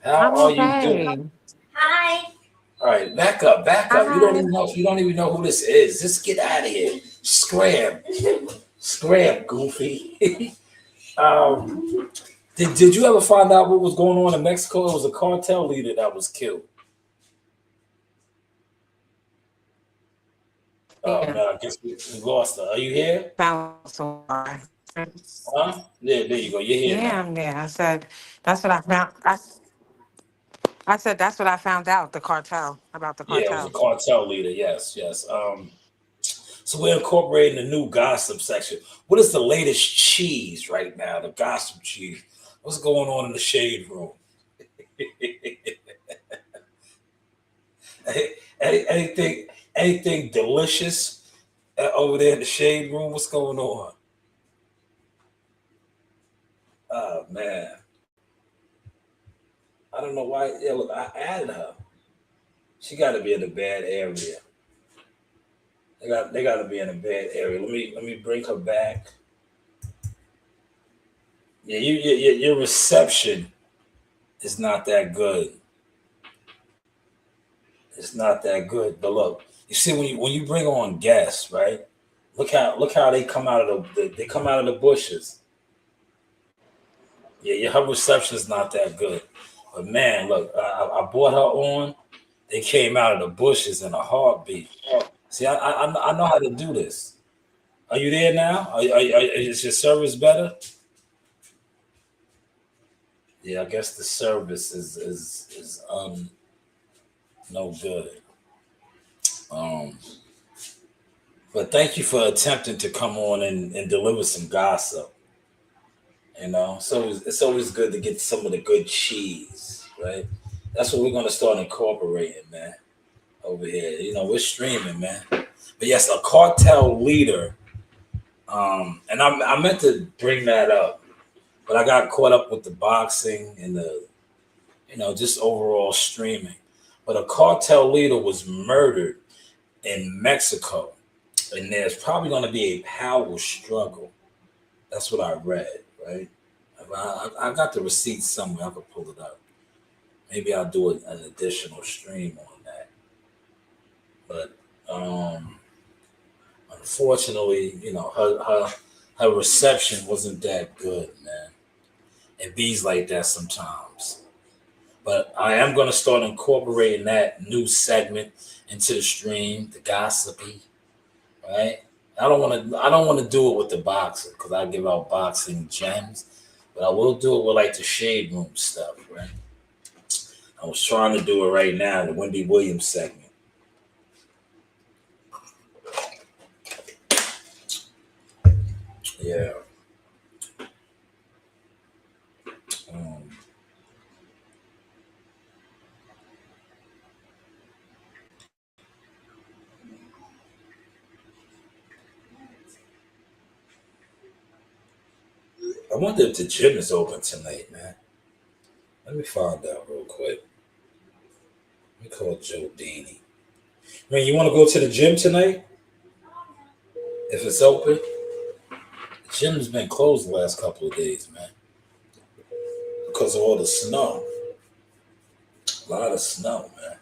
How I'm are you doing? okay. Hi. All right, back up. You don't Hi. even know who this is. Just get out of here. Scram, goofy. Did you ever find out what was going on in Mexico? It was a cartel leader that was killed. Oh Yeah. man, I guess we lost her. Are you here? Found so far. Huh? Yeah, there you go. You're here Yeah, now. I'm there. I said that's what I found. I said that's what I found out, the cartel, about the Yeah, it was a cartel. cartel leader. Yes. So we're incorporating the new gossip section. What is the latest cheese right now? The gossip cheese. What's going on in the shade room? Anything delicious over there in the shade room? What's going on? Oh man, I don't know why. Yeah, look, I added her. She got to be in a bad area. They got to be in a bad area. Let me bring her back. Yeah, your reception is not that good. It's not that good. But look, you see when you bring on guests, right? Look how they come out of they come out of the bushes. Yeah, her reception is not that good. But man, look, I brought her on. They came out of the bushes in a heartbeat. See, I know how to do this. Are you there now? Is your service better? Yeah, I guess the service is no good. Um, but thank you for attempting to come on and deliver some gossip. You know, so it's always good to get some of the good cheese, right? That's what we're gonna start incorporating, man. Over here, you know, we're streaming, man. But yes, a cartel leader. And I meant to bring that up, but I got caught up with the boxing and the, you know, just overall streaming. But a cartel leader was murdered in Mexico, and there's probably going to be a power struggle. That's what I read, right? I got the receipt somewhere. I could pull it up. Maybe I'll do an additional stream on that. But unfortunately, you know, her reception wasn't that good, man. It bees like that sometimes. But I am going to start incorporating that new segment into the stream, the gossipy, right? I don't want to do it with the boxing because I give out boxing gems, but I will do it with like the shade room stuff, right? I was trying to do it right now, the Wendy Williams segment. Yeah. I wonder if the gym is open tonight, man. Let me find out real quick. Let me call Joe Dini. Man, you want to go to the gym tonight? If it's open? The gym's been closed the last couple of days, man. Because of all the snow. A lot of snow, man.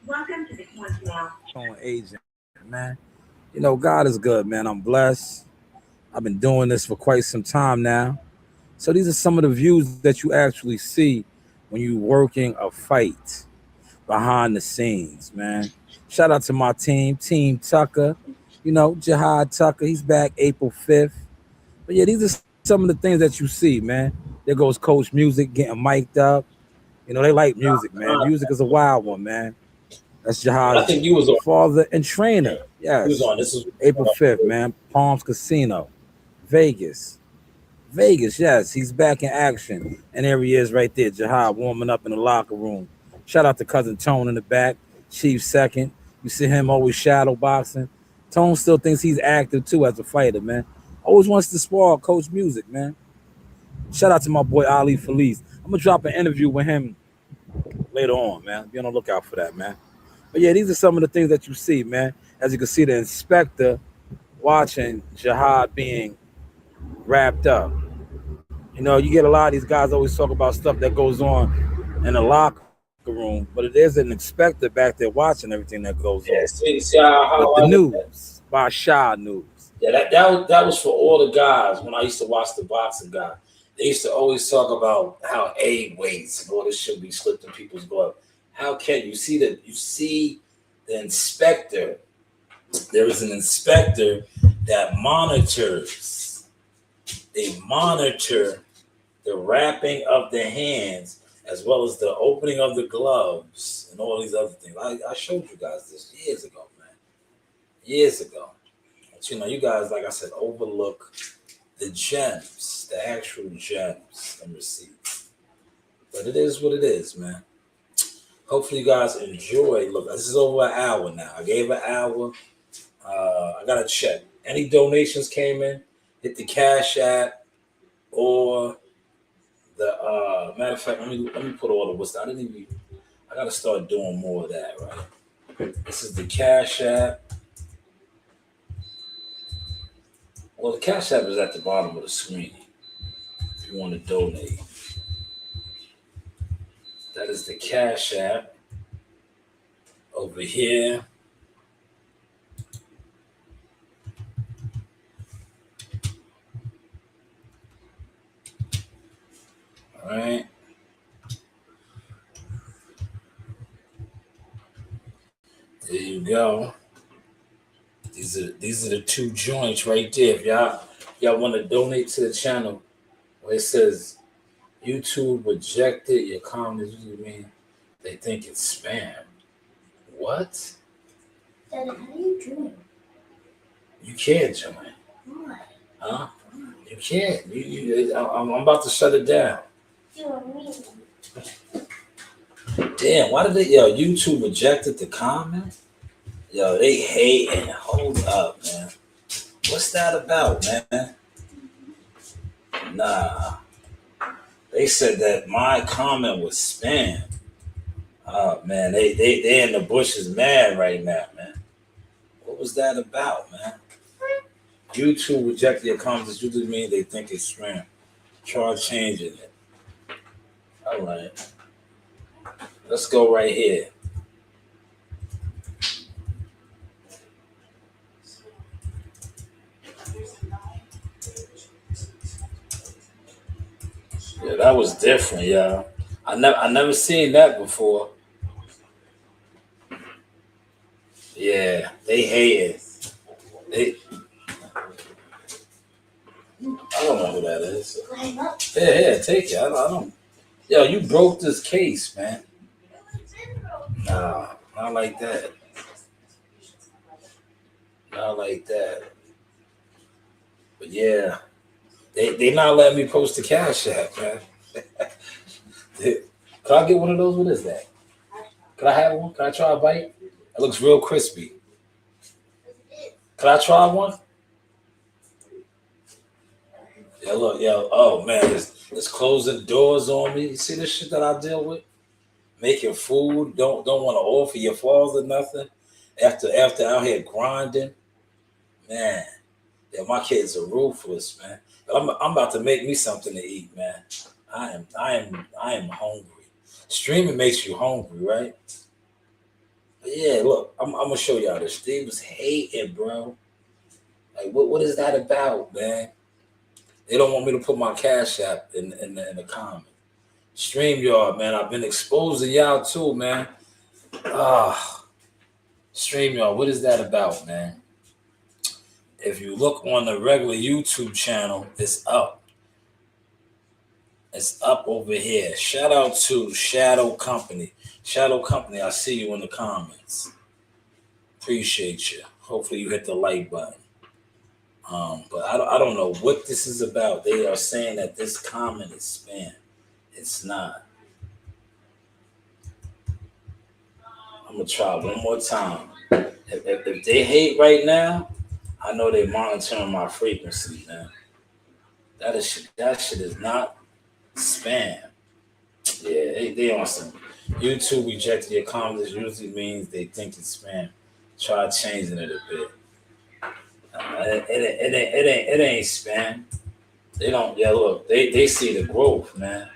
Welcome to the voicemail. On agent, man. You know, God is good, man. I'm blessed. I've been doing this for quite some time now. So these are some of the views that you actually see when you're working a fight behind the scenes, man. Shout out to my team, Team Tucker. You know, Jihad Tucker, he's back April 5th. But yeah, these are some of the things that you see, man. There goes Coach Music getting mic'd up. You know, they like music, man. Music is a wild one, man. That's Jihad's I think you was on. father and trainer. Yes. He was on. This is April 5th, man. Palms Casino, Vegas. Yes. He's back in action. And there he is right there, Jihad, warming up in the locker room. Shout out to Cousin Tone in the back. Chief second. You see him always shadow boxing. Tone still thinks he's active, too, as a fighter, man. Always wants to spar Coach Music, man. Shout out to my boy Ali Felice. I'm going to drop an interview with him later on, man. Be on the lookout for that, man. But yeah, these are some of the things that you see, man. As you can see, the inspector watching Jihad being wrapped up. You know, you get a lot of these guys always talk about stuff that goes on in the locker room, but there's an inspector back there watching everything that goes on. See how with the news, by Shanewz. Yeah, that was for all the guys when I used to watch the boxing guy. They used to always talk about how A weights and all this should be slipped in people's glove. How can you see that? You see the inspector. There is an inspector that monitors. They monitor the wrapping of the hands as well as the opening of the gloves and all these other things. I showed you guys this years ago, man. Years ago. But you know, you guys, like I said, overlook the gems, the actual gems and receipts. But it is what it is, man. Hopefully you guys enjoy. Look, this is over an hour now. I gave an hour. I got to check. Any donations came in, hit the Cash App or The matter of fact, let me put all the what's. I gotta start doing more of that, right? This is the Cash App. Well, the Cash App is at the bottom of the screen. If you want to donate, that is the Cash App over here. All right. There you go. These are the two joints right there. If y'all want to donate to the channel, where it says YouTube rejected your comments, what do you mean? They think it's spam. What? Daddy, how do you join? You can't join. Why? Huh? You can't. I'm about to shut it down. Damn, why did YouTube rejected the comment? Yo, they hating. Hold up, man. What's that about, man? Nah. They said that my comment was spam. Oh man, they in the bushes mad right now, man. What was that about, man? YouTube rejected your comments. Usually mean they think it's spam. Try changing it. All right. Let's go right here. Yeah, that was different, y'all. I never seen that before. Yeah, they hate it. I don't know who that is. Yeah, take it. I don't. Yo, you broke this case, man. Nah, not like that. Not like that. But yeah, they not letting me post the Cash App, man. Can I get one of those? What is that? Can I have one? Can I try a bite? It looks real crispy. Can I try one? Yeah, look, yo, oh man, it's closing doors on me. You see this shit that I deal with? Making food, don't want to offer your father nothing. After out here grinding, man. Yeah, my kids are ruthless, man. I'm about to make me something to eat, man. I am hungry. Streaming makes you hungry, right? But yeah, look, I'm gonna show y'all this. They was hating, bro. Like, what is that about, man? They don't want me to put my Cash App in the comment. StreamYard, man. I've been exposing y'all too, man. StreamYard, what is that about, man? If you look on the regular YouTube channel, it's up. It's up over here. Shout out to Shadow Company. Shadow Company, I see you in the comments. Appreciate you. Hopefully you hit the like button. But I don't know what this is about. They are saying that this comment is spam. It's not. I'm gonna try one more time. If they hate right now, I know they're monitoring my frequency, man. That shit is not spam. Yeah, they on some YouTube rejected your comments usually means they think it's spam. Try changing it a bit. It ain't spam. They don't. Yeah, look, they see the growth, man.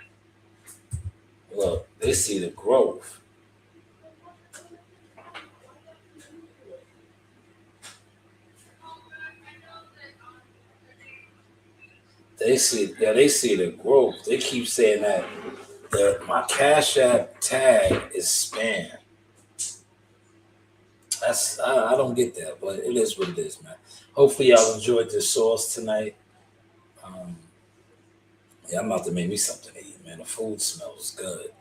Look, they see the growth. They see the growth. They keep saying that my Cash App tag is spam. I don't get that, but it is what it is, man. Hopefully y'all enjoyed this sauce tonight. Yeah, I'm about to make me something to eat, man. The food smells good.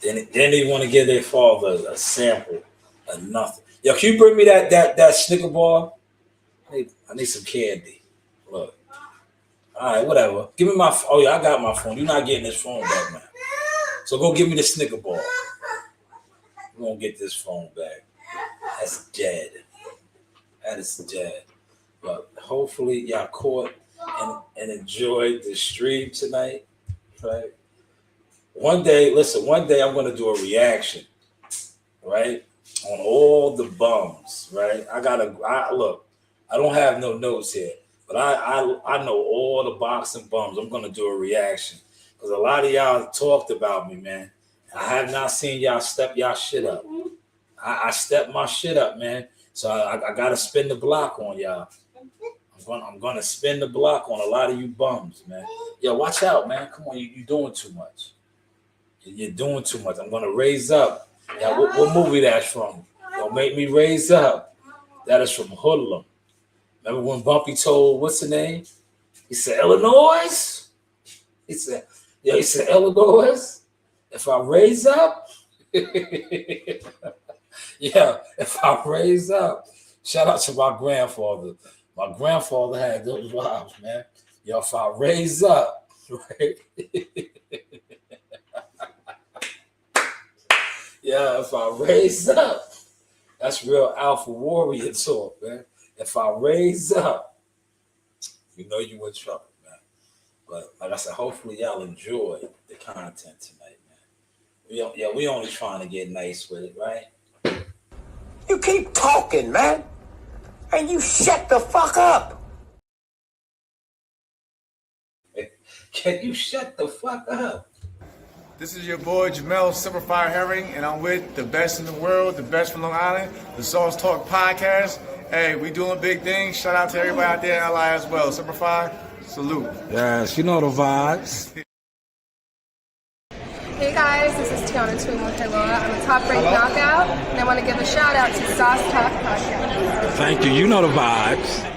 Then they want to give their father a sample of nothing. Yo, can you bring me that Snicker bar? I need some candy. Look. All right, whatever. Give me my. Oh yeah, I got my phone. You're not getting this phone back, man. So go give me the Snicker bar. We're gonna get this phone back. That's dead. That is dead. But hopefully y'all caught and enjoyed the stream tonight, right? One day I'm gonna do a reaction, right, on all the bums, right? Look. I don't have no notes here, but I know all the boxing bums. I'm gonna do a reaction because a lot of y'all talked about me, man. I have not seen y'all step y'all shit up. I stepped my shit up, man. So I gotta spin the block on y'all. I'm gonna spin the block on a lot of you bums, man. Yo, watch out, man. Come on, you doing too much. You're doing too much. I'm gonna raise up. Yeah, what movie that's from? Don't make me raise up. That is from Hoodlum. Remember when Bumpy told what's the name? He said Illinois. He said Illinois. If I raise up, yeah. If I raise up, shout out to my grandfather. My grandfather had those vibes, man. Yo, if I raise up, right? Yeah, if I raise up, that's real alpha warrior talk, man. If I raise up, you know you in trouble, man. But like I said, hopefully y'all enjoy the content tonight, man. We only trying to get nice with it, right? You keep talking, man, and you shut the fuck up. Can you shut the fuck up? This is your boy Jamel Simplified Herring, and I'm with the best in the world, the best from Long Island, the Sauce Talk Podcast. Hey, we doing big things. Shout out to everybody out there in LI as well. Simplified, salute. Yes, you know the vibes. Hey guys, this is Tiana Tuimuteloa. I'm a top rank knockout, and I want to give a shout out to Sauce Talk Podcast. Thank you. You know the vibes.